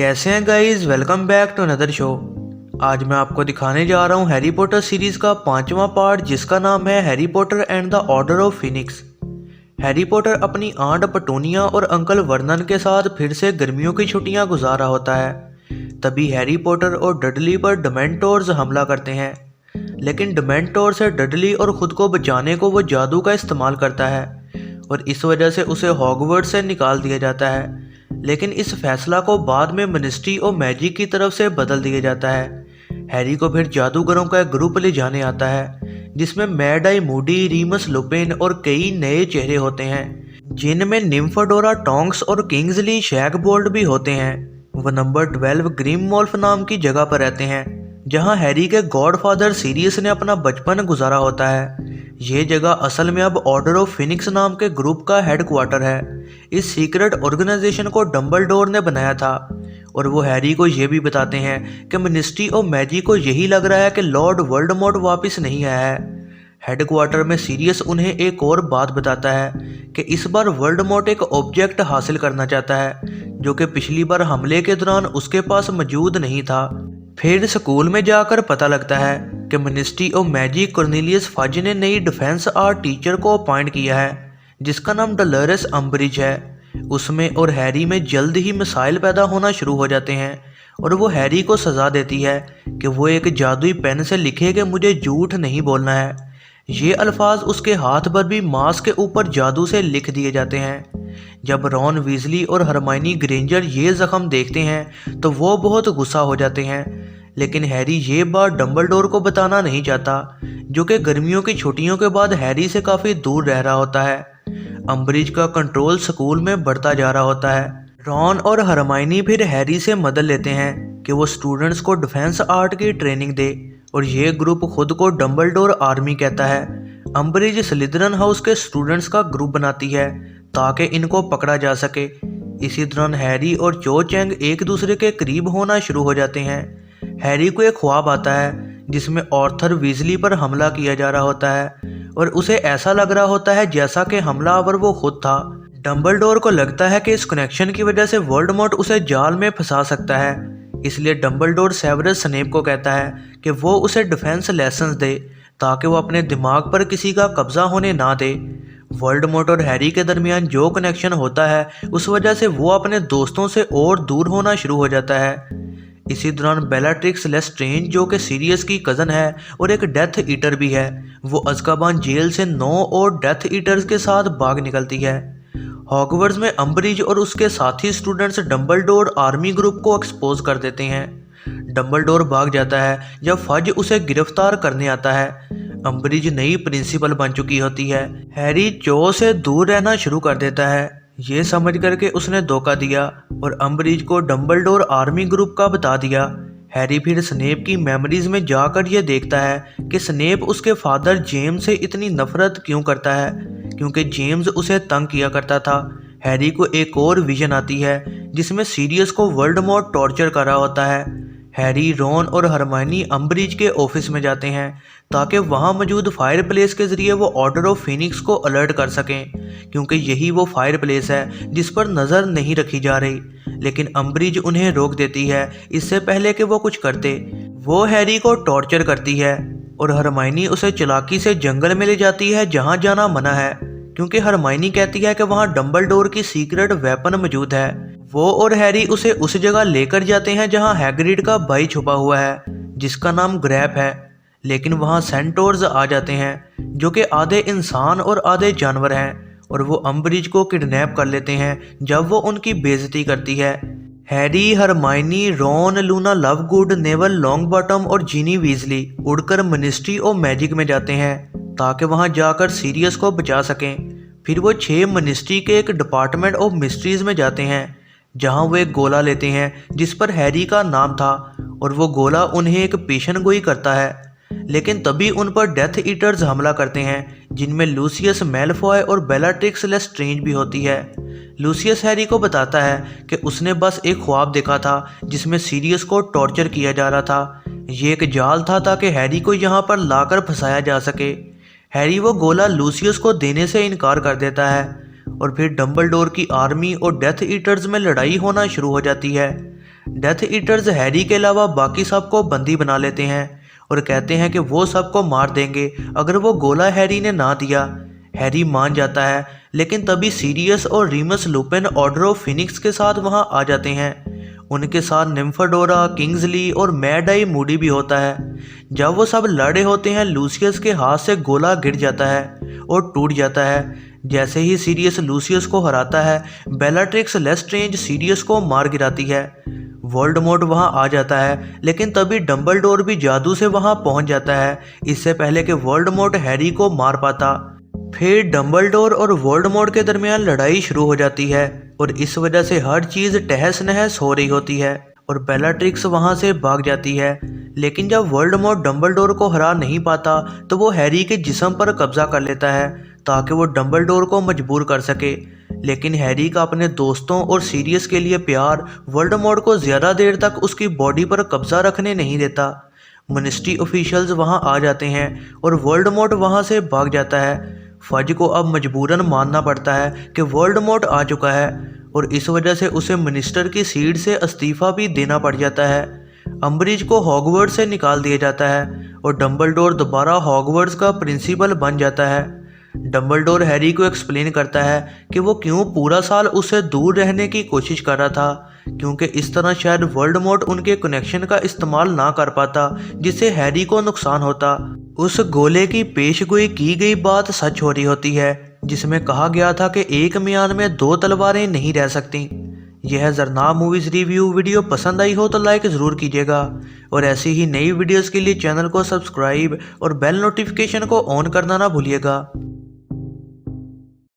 कैसे हैं guys. Welcome back to another show. आज मैं आपको दिखाने जा रहा हूँ हैरी पॉटर सीरीज का 5वां पार्ट, जिसका नाम है Harry Potter and the order of Phoenix. Harry Potter अपनी आंट पेटूनिया और अंकल वर्नन के साथ फिर से गर्मियों की छुट्टियां गुजार रहा होता है। तभी हैरी पॉटर और डडली पर डेमेंटोर्स हमला करते हैं, लेकिन डेमेंटोर से डडली और खुद को बचाने को वो जादू का इस्तेमाल करता है और इस वजह से उसे हॉगवर्ट्स से निकाल दिया जाता है। लेकिन इस फैसला को बाद में मिनिस्ट्री और मैजिक की तरफ से बदल दिया जाता है। हैरी को फिर जादूगरों का एक ग्रुप ले जाने आता है, जिसमें mad I Moody, Remus Lupin और कई नए चेहरे होते हैं, जिनमें निम्फोडोरा टोंक्स और किंग्सली शैकबोल्ट भी होते हैं। वह नंबर 12 ग्रिमवॉल्फ नाम की जगह पर रहते हैं, जहां हैरी के गॉडफादर सीरियस ने अपना बचपन गुजारा होता है। ये जगह असल में अब ऑर्डर ऑफ फिनिक्स नाम के ग्रुप का हेडक्वार्टर है। इस सीक्रेट ऑर्गेनाइजेशन को डंबलडोर ने बनाया था और वो हैरी को ये भी बताते हैं कि मिनिस्ट्री और मैजिक को यही लग रहा है कि लॉर्ड वोल्डेमॉर्ट वापस नहीं आया है। हेडक्वार्टर में सीरियस उन्हें एक और बात बताता है कि इस बार वोल्डेमॉर्ट एक ऑब्जेक्ट हासिल करना चाहता है, जो कि पिछली बार हमले के दौरान उसके पास मौजूद नहीं था। फिर स्कूल में जाकर पता लगता है कि मिनिस्ट्री और मैजिक कॉर्नेलियस फज ने नई डिफेंस आर्ट टीचर को अपॉइंट किया है, जिसका नाम डोलोरेस अम्बरिज है। उसमें और हैरी में जल्द ही मिसाइल पैदा होना शुरू हो जाते हैं और वो हैरी को सज़ा देती है कि वो एक जादुई पेन से लिखे कि मुझे झूठ नहीं बोलना है। ये अल्फाज उसके हाथ पर भी मास्क के ऊपर जादू से लिख दिए जाते हैं। जब रॉन वीजली और हरमाइनी ग्रेंजर ये जख्म देखते हैं तो वो बहुत गुस्सा हो जाते हैं, लेकिन हैरी ये बात डंबलडोर को बताना नहीं चाहता, जो कि गर्मियों की छुट्टियों के बाद हैरी से काफ़ी दूर रह रहा होता है। अम्बरिज का कंट्रोल स्कूल में बढ़ता जा रहा होता है। रॉन और हरमाइनी फिर हैरी से मदद लेते हैं कि वो स्टूडेंट्स को डिफेंस आर्ट की ट्रेनिंग दे, और ये ग्रुप खुद को डंबलडोर आर्मी कहता है। अम्बरिज स्लिदरन हाउस के स्टूडेंट्स का ग्रुप बनाती है ताकि इनको पकड़ा जा सके। इसी दौरान हैरी और चो चैंग एक दूसरे के करीब होना शुरू हो जाते हैं। हैरी को एक ख्वाब आता है जिसमें आर्थर वीजली पर हमला किया जा रहा होता है और उसे ऐसा लग रहा होता है जैसा कि हमलावर वो खुद था। डंबलडोर को लगता है कि इस कनेक्शन की वजह से वोल्डेमॉर्ट उसे जाल में फंसा सकता है, इसलिए डंबलडोर सेवरस स्नेप को कहता है कि वो उसे डिफेंस लेसन्स दे ताकि वो अपने दिमाग पर किसी का कब्जा होने ना दे। वोल्डेमॉर्ट और हैरी के दरमियान जो कनेक्शन होता है उस वजह से वो अपने दोस्तों से और दूर होना शुरू हो जाता है। इसी दौरान बेलाट्रिक्स लेस्ट्रेंज, जो कि सीरियस की कज़न है और एक डेथ ईटर भी है, वो अज़्काबान जेल से 9 और डेथ ईटर्स के साथ भाग निकलती है। हॉगवर्ट्स में अम्बरिज और उसके साथी स्टूडेंट्स डंबलडोर आर्मी ग्रुप को एक्सपोज कर देते हैं। डंबलडोर भाग जाता है जब फज उसे गिरफ्तार करने आता है। अम्बरिज नई प्रिंसिपल बन चुकी होती है। हैरी चो से दूर रहना शुरू कर देता है, ये समझ करके उसने धोखा दिया और अम्बरिज को डंबलडोर आर्मी ग्रुप का बता दिया। हैरी फिर स्नेप की मेमोरीज में जाकर यह देखता है कि स्नेप उसके फादर जेम्स से इतनी नफरत क्यों करता है, क्योंकि जेम्स उसे तंग किया करता था। हैरी को एक और विजन आती है जिसमें सीरियस को वोल्डेमॉर्ट टॉर्चर कर रहा होता है। हैरी, रॉन और हरमाइनी अम्बरिज के ऑफिस में जाते हैं ताकि वहां मौजूद फायर प्लेस के जरिए वो ऑर्डर ऑफ फिनिक्स को अलर्ट कर सकें, क्योंकि यही वो फायर प्लेस है जिस पर नज़र नहीं रखी जा रही। लेकिन अम्बरिज उन्हें रोक देती है इससे पहले कि वो कुछ करते। वो हैरी को टॉर्चर करती है और हरमाइनी उसे चालाकी से जंगल में ले जाती है जहाँ जाना मना है, क्योंकि हरमाइनी कहती है कि वहाँ डंबलडोर की सीक्रेट वेपन मौजूद है। वो और हैरी उसे उस जगह लेकर जाते हैं जहाँ हैग्रिड का भाई छुपा हुआ है, जिसका नाम ग्रैप है। लेकिन वहाँ सेंटोर्स आ जाते हैं जो कि आधे इंसान और आधे जानवर हैं, और वो अम्बरिज को किडनैप कर लेते हैं जब वो उनकी बेइज्जती करती है। Harry, Hermione, Ron, Luna Lovegood, Neville Longbottom और जीनी वीजली उड़कर मिनिस्ट्री और मैजिक में जाते हैं ताकि वहाँ जाकर सीरियस को बचा सकें। फिर वो 6 मिनिस्ट्री के एक डिपार्टमेंट ऑफ मिस्ट्रीज में जाते हैं जहाँ वो एक गोला लेते हैं जिस पर हैरी का नाम था, और वो गोला उन्हें एक पेशन गोई करता है। लेकिन तभी उन पर डेथ ईटर्स हमला करते हैं, जिनमें लूसियस मैलफॉय और बेलाट्रिक्स लेस्ट्रेंज भी होती है। लूसियस हैरी को बताता है कि उसने बस एक ख्वाब देखा था जिसमें सीरियस को टॉर्चर किया जा रहा था। ये एक जाल था ताकि हैरी को यहाँ पर लाकर फंसाया जा सके। हैरी वो गोला लूसियस को देने से इनकार कर देता है और फिर डंबलडोर की आर्मी और डेथ ईटर्स में लड़ाई होना शुरू हो जाती है। डेथ ईटर्स हैरी के अलावा बाकी सबको बंदी बना लेते हैं और कहते हैं कि वो सबको मार देंगे अगर वो गोला हैरी ने ना दिया। हैरी मान जाता है, लेकिन तभी सीरियस और Remus Lupin order of Phoenix के साथ वहां आ जाते हैं। उनके साथ निम्फाडोरा, किंग्सली और मैड आई मूडी भी होता है। जब वो सब लड़े होते हैं, लूसियस के हाथ से गोला गिर जाता है और टूट जाता है। जैसे ही सीरियस लूसियस को हराता है, बेलाट्रिक्स लेस्ट्रेंज सीरियस को मार गिराती है। वोल्डेमॉर्ट वहां आ जाता है, लेकिन तभी डंबलडोर भी जादू से वहां पहुंच जाता है, इससे पहले कि वोल्डेमॉर्ट हैरी को मार पाता। फिर डंबलडोर और वोल्डेमॉर्ट के दरमियान लड़ाई शुरू हो जाती है और इस वजह से हर चीज़ तहस नहस हो रही होती है और बेलाट्रिक्स वहां से भाग जाती है। लेकिन जब वोल्डेमॉर्ट डंबलडोर को हरा नहीं पाता तो वो हैरी के जिस्म पर कब्जा कर लेता है ताकि वो डंबलडोर को मजबूर कर सके। लेकिन हैरी का अपने दोस्तों और सीरियस के लिए प्यार वोल्डेमॉर्ट को ज़्यादा देर तक उसकी बॉडी पर कब्जा रखने नहीं देता। मिनिस्ट्री ऑफिशियल्स वहां आ जाते हैं और वोल्डेमॉर्ट वहां से भाग जाता है। फज को अब मजबूरन मानना पड़ता है कि वोल्डेमॉर्ट आ चुका है और इस वजह से उसे मिनिस्टर की सीट से इस्तीफा भी देना पड़ जाता है। अम्बरिज को हॉगवर्ट्स से निकाल दिया जाता है और डंबलडोर दोबारा हॉगवर्ट्स का प्रिंसिपल बन जाता है। डंबलडोर हैरी को एक्सप्लेन करता है कि वो क्यों पूरा साल उससे दूर रहने की कोशिश कर रहा था, क्योंकि इस तरह शायद वोल्डेमॉर्ट उनके कनेक्शन का इस्तेमाल ना कर पाता जिससे हैरी को नुकसान होता। उस गोले की पेशगोई की गई बात सच हो रही होती है जिसमें कहा गया था कि एक म्यान में दो तलवारें नहीं रह सकती। यह जरना मूवीज़ रिव्यू वीडियो पसंद आई हो तो लाइक ज़रूर कीजिएगा और ऐसी ही नई वीडियोस के लिए चैनल को सब्सक्राइब और बेल नोटिफिकेशन को ऑन करना ना भूलिएगा।